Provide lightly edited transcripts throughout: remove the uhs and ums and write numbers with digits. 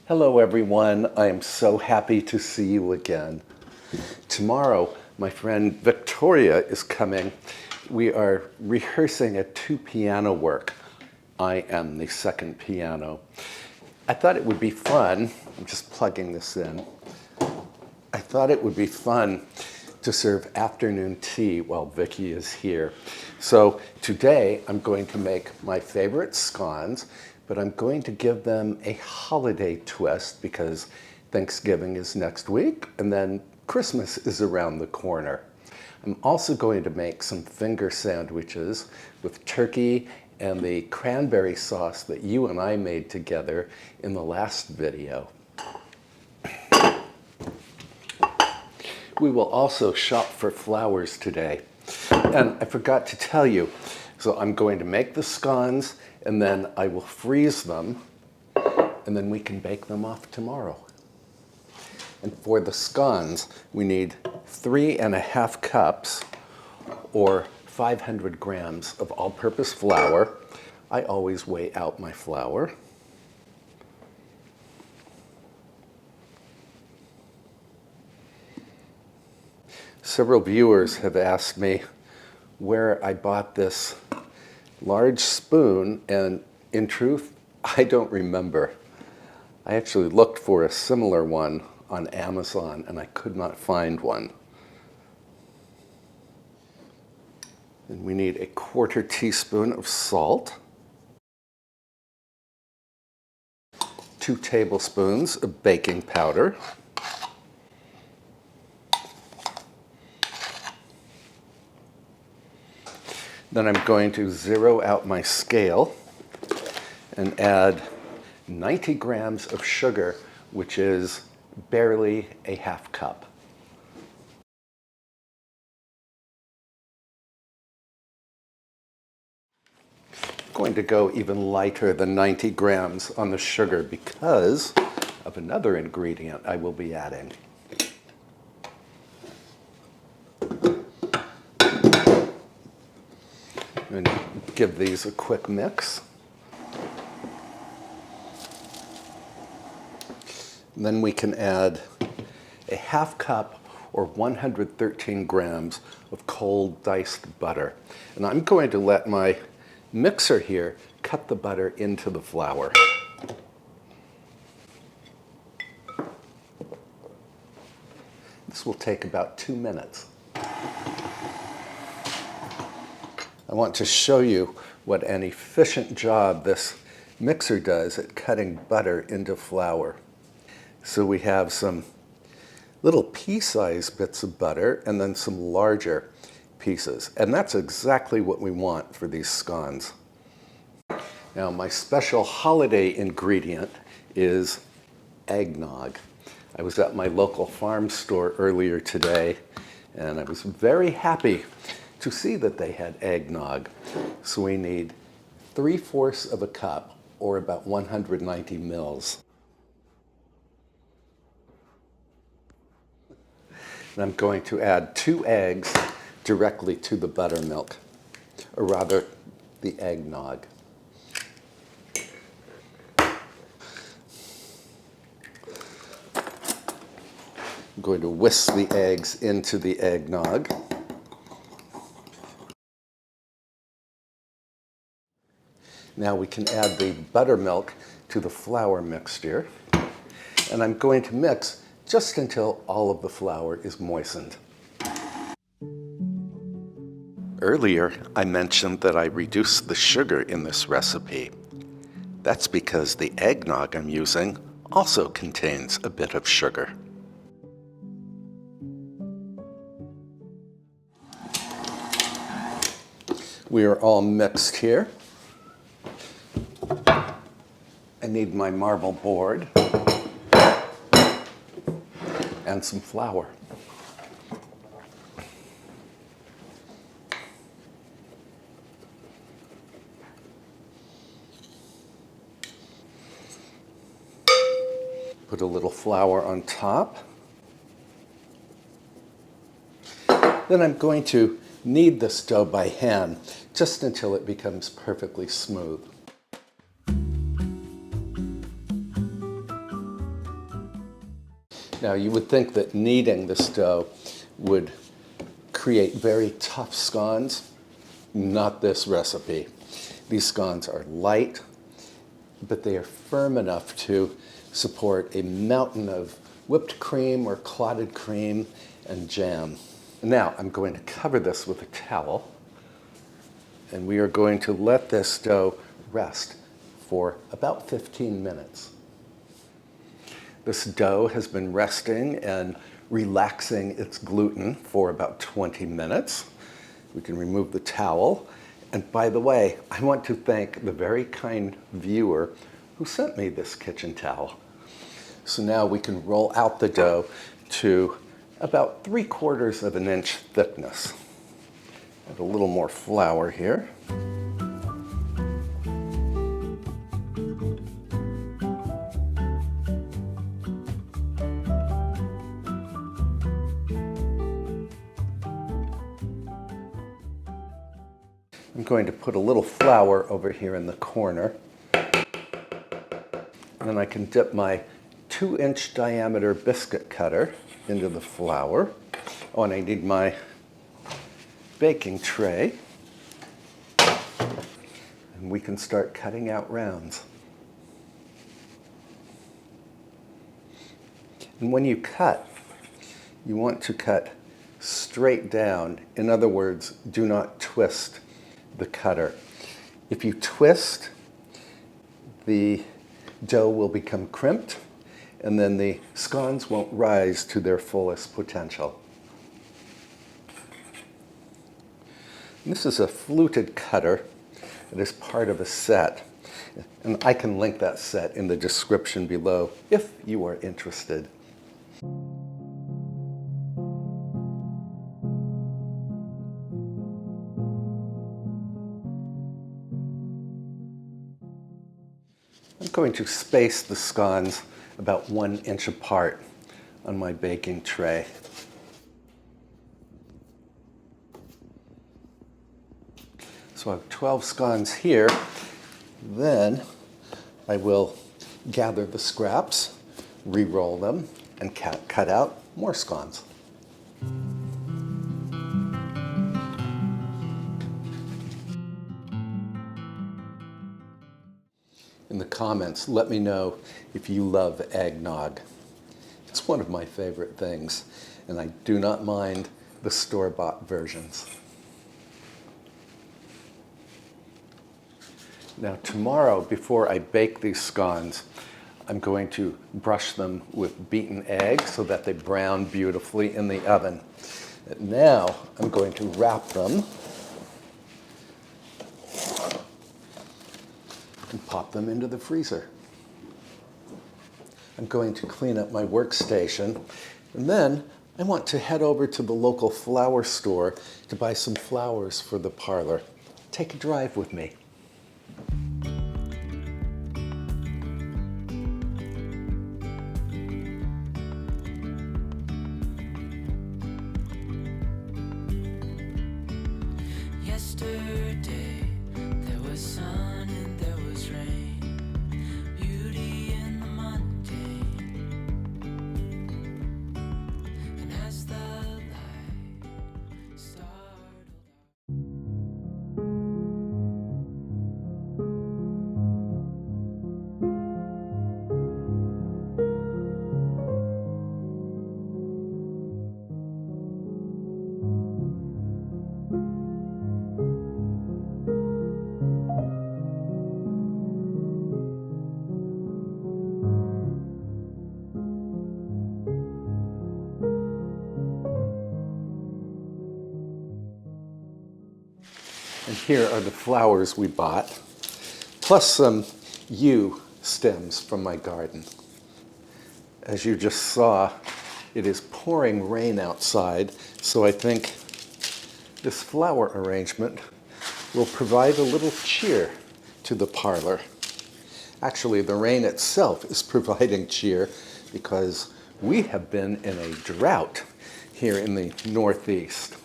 Hello everyone, I am so happy to see you again. Tomorrow, my friend Victoria is coming. We are rehearsing a two-piano work. I am the second piano. I thought it would be fun, I'm just plugging this in. I thought it would be fun to serve afternoon tea while Vicky is here. So today I'm going to make my favorite scones, but I'm going to give them a holiday twist because Thanksgiving is next week and then Christmas is around the corner. I'm also going to make some finger sandwiches with turkey and the cranberry sauce that you and I made together in the last video. We will also shop for flowers today. And I forgot to tell you, so I'm going to make the scones and then I will freeze them and then we can bake them off tomorrow. And for the scones, we need 3½ cups or 500 grams of all-purpose flour. I always weigh out my flour. Several viewers have asked me where I bought this large spoon, and in truth, I don't remember. I actually looked for a similar one on Amazon and I could not find one. And we need 1/4 teaspoon of salt, 2 tablespoons of baking powder, then I'm going to zero out my scale and add 90 grams of sugar, which is barely a ½ cup. I'm going to go even lighter than 90 grams on the sugar because of another ingredient I will be adding. And give these a quick mix. And then we can add a ½ cup or 113 grams of cold diced butter. And I'm going to let my mixer here cut the butter into the flour. This will take about 2 minutes. I want to show you what an efficient job this mixer does at cutting butter into flour. So we have some little pea-sized bits of butter and then some larger pieces. And that's exactly what we want for these scones. Now, my special holiday ingredient is eggnog. I was at my local farm store earlier today and I was very happy to see that they had eggnog. So we need 3/4 of a cup, or about 190 mils. And I'm going to add 2 eggs directly to the buttermilk, or rather the eggnog. I'm going to whisk the eggs into the eggnog. Now we can add the buttermilk to the flour mixture. And I'm going to mix just until all of the flour is moistened. Earlier, I mentioned that I reduced the sugar in this recipe. That's because the eggnog I'm using also contains a bit of sugar. We are all mixed here. I need my marble board and some flour. Put a little flour on top. Then I'm going to knead this dough by hand just until it becomes perfectly smooth. Now you would think that kneading this dough would create very tough scones. Not this recipe. These scones are light, but they are firm enough to support a mountain of whipped cream or clotted cream and jam. Now I'm going to cover this with a towel, and we are going to let this dough rest for about 15 minutes. This dough has been resting and relaxing its gluten for about 20 minutes. We can remove the towel. And by the way, I want to thank the very kind viewer who sent me this kitchen towel. So now we can roll out the dough to about 3/4 of an inch thickness. Add a little more flour here. I'm going to put a little flour over here in the corner. And then I can dip my 2-inch diameter biscuit cutter into the flour. Oh, and I need my baking tray. And we can start cutting out rounds. And when you cut, you want to cut straight down. In other words, do not twist the cutter. If you twist, the dough will become crimped, and then the scones won't rise to their fullest potential. And this is a fluted cutter. It is part of a set, and I can link that set in the description below if you are interested. I'm going to space the scones about 1 inch apart on my baking tray. So I have 12 scones here. Then I will gather the scraps, re-roll them, and cut out more scones. In the comments, let me know if you love eggnog. It's one of my favorite things, and I do not mind the store-bought versions. Now tomorrow, before I bake these scones, I'm going to brush them with beaten egg so that they brown beautifully in the oven. And now I'm going to wrap them and pop them into the freezer. I'm going to clean up my workstation, and then I want to head over to the local flower store to buy some flowers for the parlor. Take a drive with me. Yesterday there was sun and there was rain, beauty in the mundane, and as the light startled And here are the flowers we bought, plus some yew stems from my garden. As you just saw, it is pouring rain outside, so I think this flower arrangement will provide a little cheer to the parlor. Actually, the rain itself is providing cheer because we have been in a drought here in the Northeast.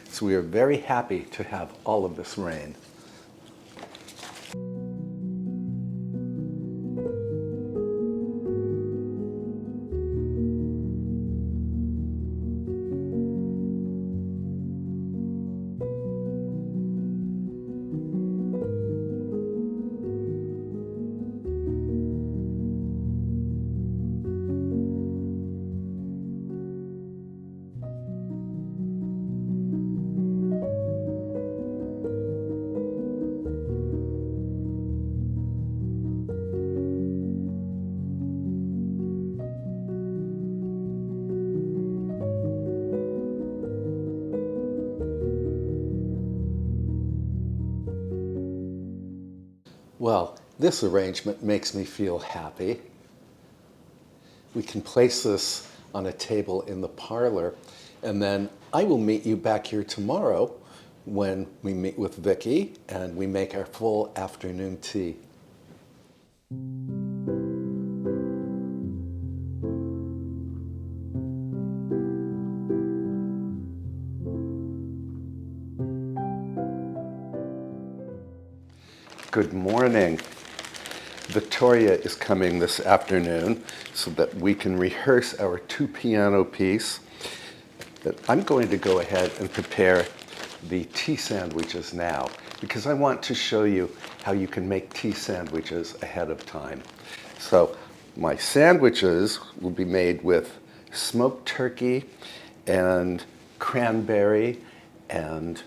So we are very happy to have all of this rain. Well, this arrangement makes me feel happy. We can place this on a table in the parlor, and then I will meet you back here tomorrow when we meet with Vicky and we make our full afternoon tea. Good morning. Victoria is coming this afternoon so that we can rehearse our two-piano piece. But I'm going to go ahead and prepare the tea sandwiches now because I want to show you how you can make tea sandwiches ahead of time. So my sandwiches will be made with smoked turkey and cranberry and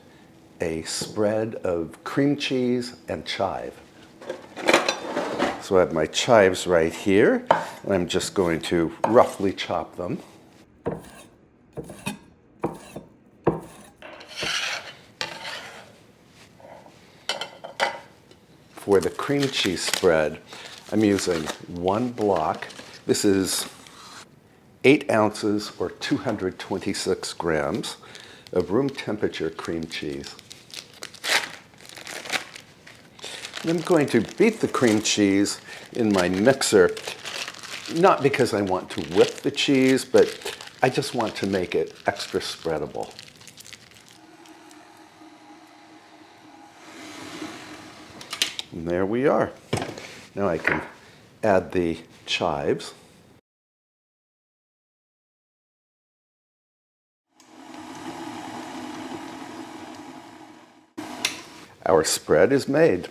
a spread of cream cheese and chive. So I have my chives right here, and I'm just going to roughly chop them. For the cream cheese spread, I'm using 1 block. This is 8 ounces or 226 grams of room temperature cream cheese. And I'm going to beat the cream cheese in my mixer, not because I want to whip the cheese, but I just want to make it extra spreadable. And there we are. Now I can add the chives. Our spread is made.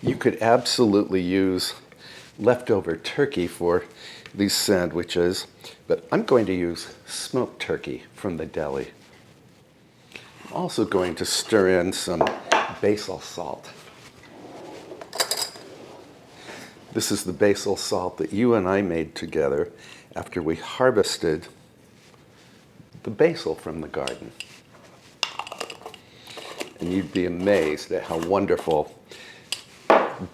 You could absolutely use leftover turkey for these sandwiches, but I'm going to use smoked turkey from the deli. I'm also going to stir in some basil salt. This is the basil salt that you and I made together after we harvested the basil from the garden. And you'd be amazed at how wonderful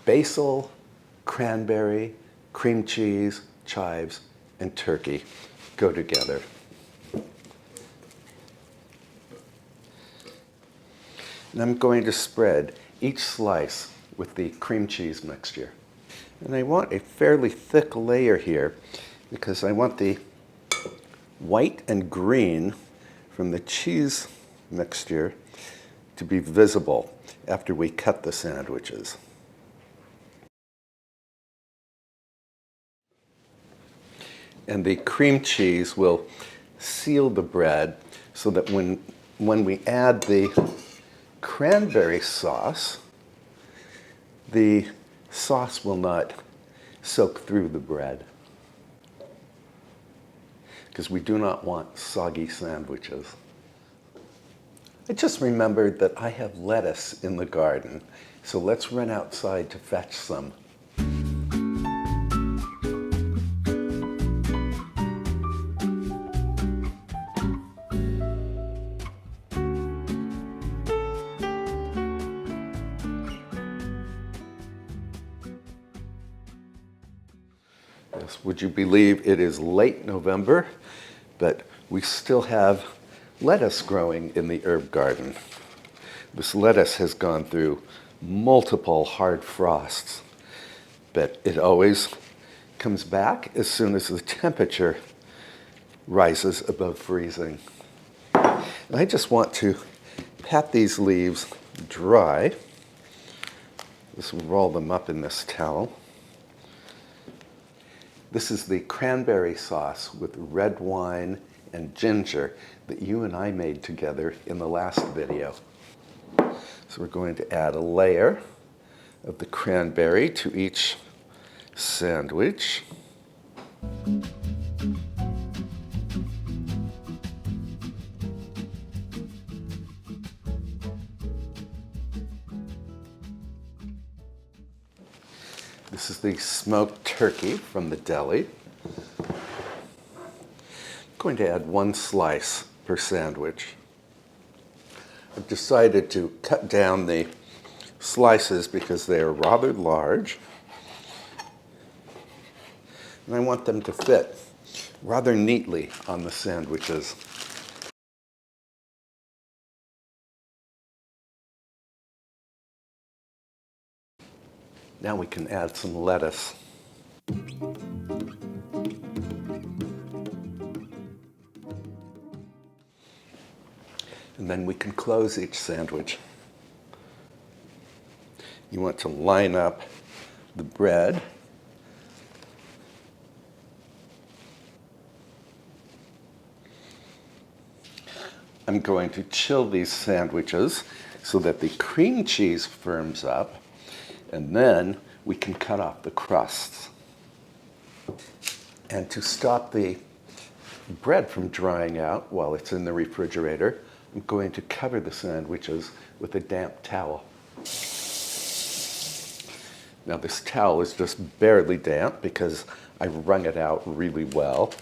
basil, cranberry, cream cheese, chives, and turkey go together. And I'm going to spread each slice with the cream cheese mixture. And I want a fairly thick layer here because I want the white and green from the cheese mixture to be visible after we cut the sandwiches. And the cream cheese will seal the bread so that when we add the cranberry sauce, the sauce will not soak through the bread, because we do not want soggy sandwiches. I just remembered that I have lettuce in the garden, so let's run outside to fetch some. Yes, would you believe it is late November, but we still have lettuce growing in the herb garden. This lettuce has gone through multiple hard frosts, but it always comes back as soon as the temperature rises above freezing. And I just want to pat these leaves dry. Just roll them up in this towel. This is the cranberry sauce with red wine and ginger that you and I made together in the last video. So we're going to add a layer of the cranberry to each sandwich. This is the smoked turkey from the deli. I'm going to add 1 slice per sandwich. I've decided to cut down the slices because they are rather large. And I want them to fit rather neatly on the sandwiches. Now we can add some lettuce. And then we can close each sandwich. You want to line up the bread. I'm going to chill these sandwiches so that the cream cheese firms up, and then we can cut off the crusts. And to stop the bread from drying out while it's in the refrigerator, I'm going to cover the sandwiches with a damp towel. Now this towel is just barely damp because I wrung it out really well.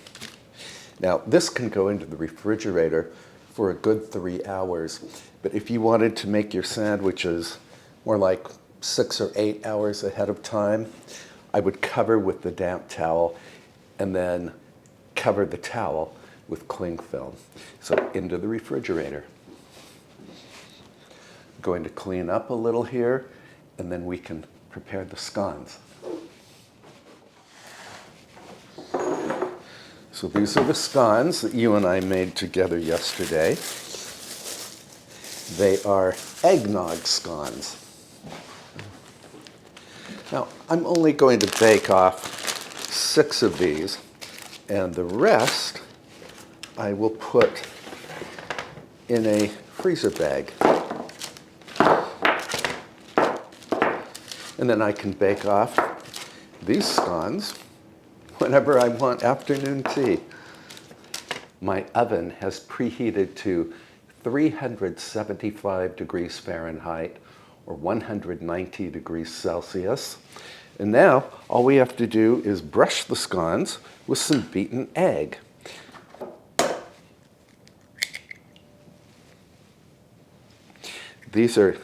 Now this can go into the refrigerator for a good 3 hours, but if you wanted to make your sandwiches more like 6 or 8 hours ahead of time, I would cover with the damp towel and then cover the towel with cling film. So into the refrigerator. I'm going to clean up a little here, and then we can prepare the scones. So these are the scones that you and I made together yesterday. They are eggnog scones. Now, I'm only going to bake off 6 of these, and the rest I will put in a freezer bag. And then I can bake off these scones whenever I want afternoon tea. My oven has preheated to 375 degrees Fahrenheit or 190 degrees Celsius. And now all we have to do is brush the scones with some beaten egg. These are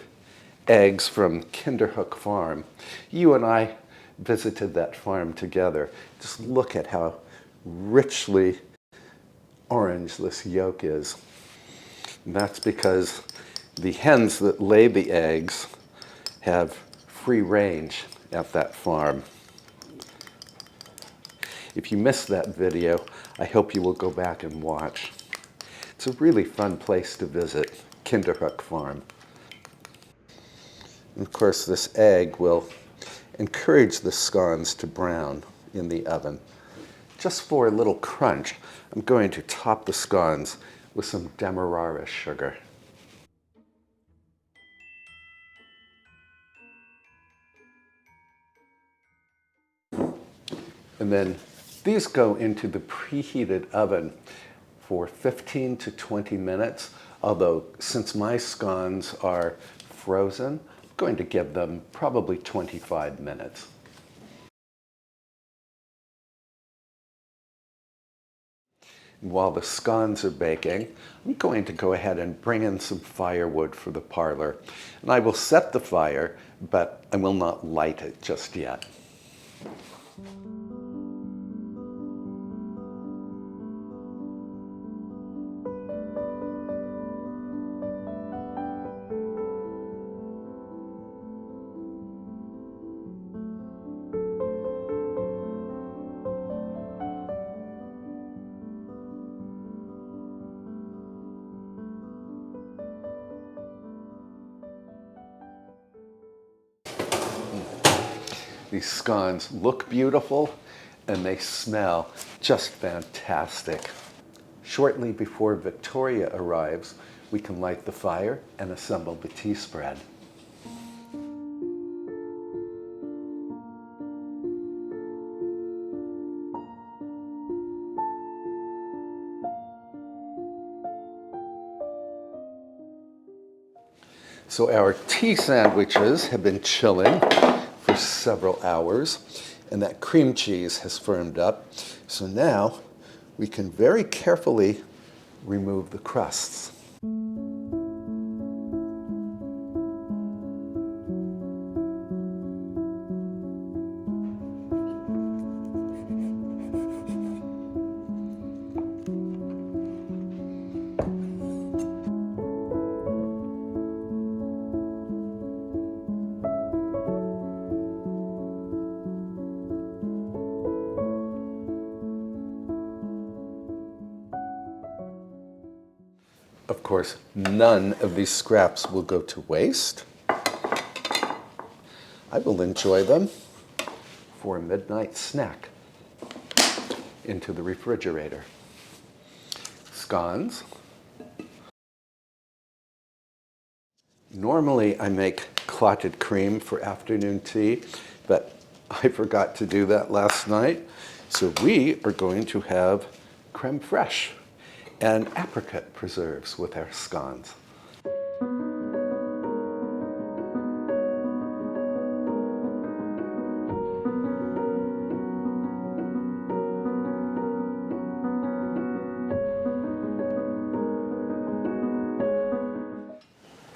eggs from Kinderhook Farm. You and I visited that farm together. Just look at how richly orange this yolk is. And that's because the hens that lay the eggs have free range at that farm. If you missed that video, I hope you will go back and watch. It's a really fun place to visit, Kinderhook Farm. And of course, this egg will encourage the scones to brown in the oven. Just for a little crunch, I'm going to top the scones with some demerara sugar. And then these go into the preheated oven for 15 to 20 minutes, although since my scones are frozen, I'm going to give them probably 25 minutes. While the scones are baking, I'm going to go ahead and bring in some firewood for the parlor. And I will set the fire, but I will not light it just yet. These scones look beautiful and they smell just fantastic. Shortly before Victoria arrives, we can light the fire and assemble the tea spread. So our tea sandwiches have been chilling for several hours, and that cream cheese has firmed up. So now we can very carefully remove the crusts. Of course, none of these scraps will go to waste. I will enjoy them for a midnight snack into the refrigerator. Scones. Normally I make clotted cream for afternoon tea, but I forgot to do that last night. So we are going to have creme fraiche and apricot preserves with our scones.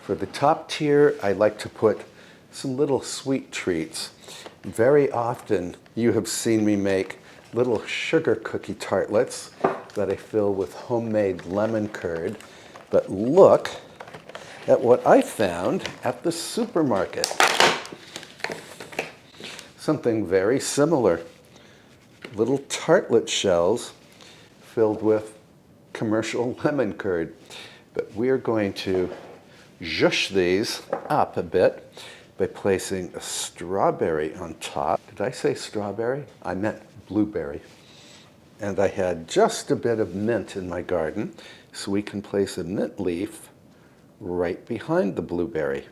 For the top tier, I like to put some little sweet treats. Very often, you have seen me make little sugar cookie tartlets that I fill with homemade lemon curd. But look at what I found at the supermarket. Something very similar. Little tartlet shells filled with commercial lemon curd. But we're going to zhush these up a bit by placing a strawberry on top. Did I say strawberry? I meant blueberry. And I had just a bit of mint in my garden, so we can place a mint leaf right behind the blueberry.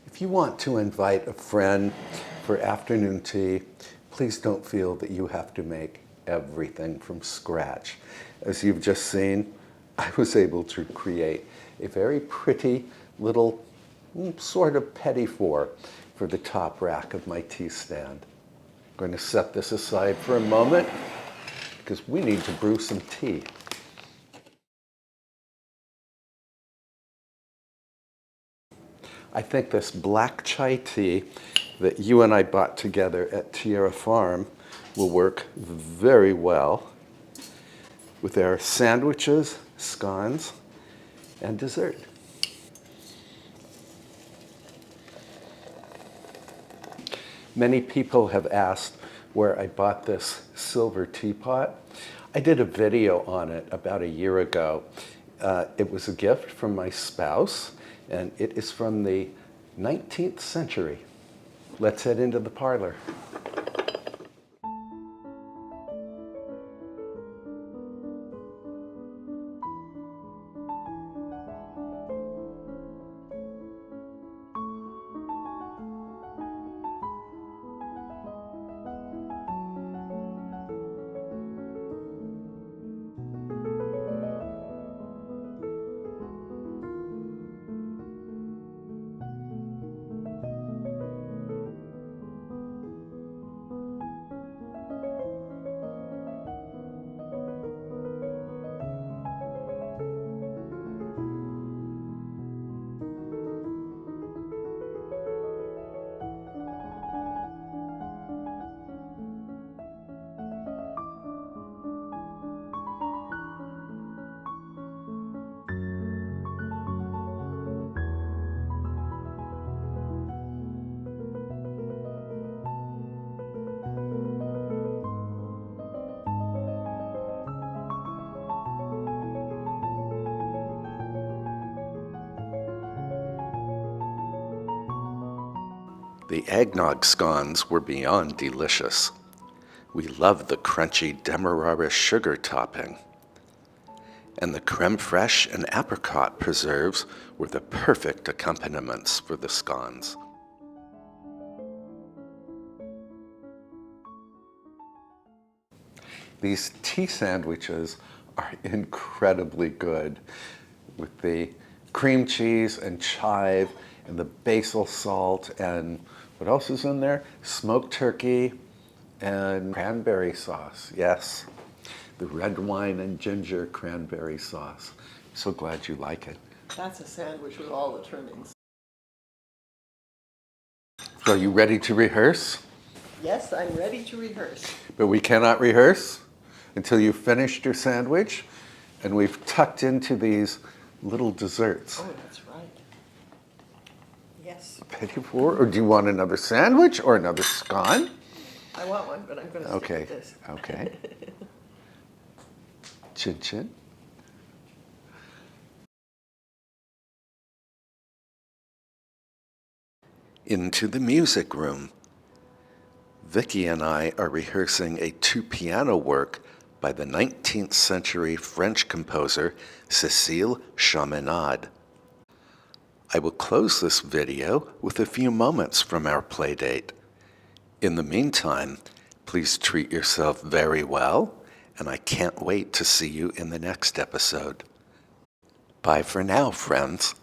If you want to invite a friend for afternoon tea, please don't feel that you have to make everything from scratch. As you've just seen, I was able to create a very pretty little sort of petit four for the top rack of my tea stand. I'm going to set this aside for a moment because we need to brew some tea. I think this black chai tea that you and I bought together at Tierra Farm will work very well with our sandwiches, scones, and dessert. Many people have asked where I bought this silver teapot. I did a video on it about a year ago. It was a gift from my spouse, and it is from the 19th century. Let's head into the parlor. The eggnog scones were beyond delicious. We loved the crunchy demerara sugar topping. And the creme fraiche and apricot preserves were the perfect accompaniments for the scones. These tea sandwiches are incredibly good with the cream cheese and chive and the basil salt and what else is in there? Smoked turkey and cranberry sauce. Yes, the red wine and ginger cranberry sauce. So glad you like it. That's a sandwich with all the trimmings. So are you ready to rehearse? Yes, I'm ready to rehearse. But we cannot rehearse until you've finished your sandwich and we've tucked into these little desserts. Oh, that's right. Yes, Petit four, or do you want another sandwich or another scone? I want one, but I'm going to stick Okay, with this. okay. Chin chin. Into the music room. Vicky and I are rehearsing a two-piano work by the 19th century French composer Cecile Chaminade. I will close this video with a few moments from our playdate. In the meantime, please treat yourself very well, and I can't wait to see you in the next episode. Bye for now, friends.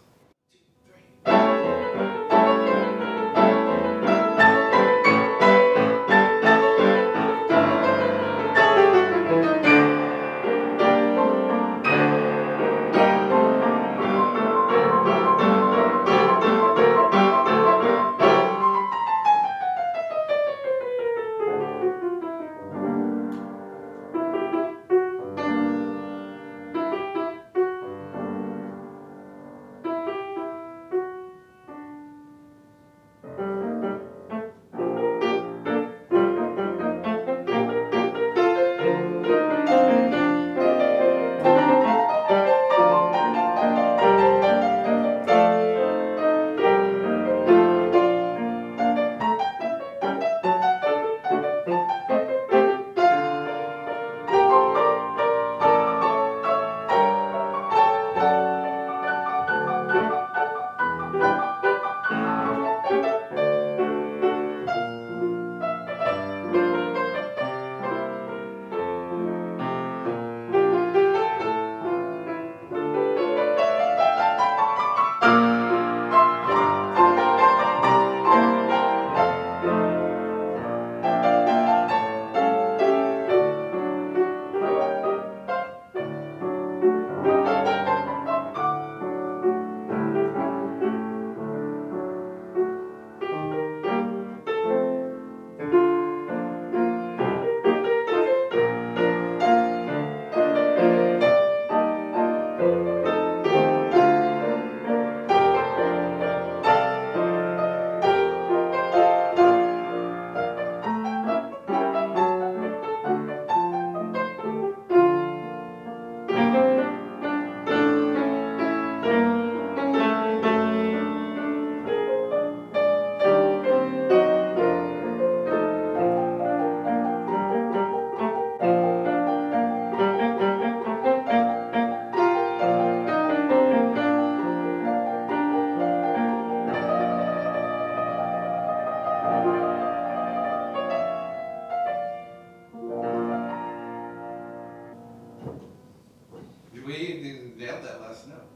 We nailed that last note.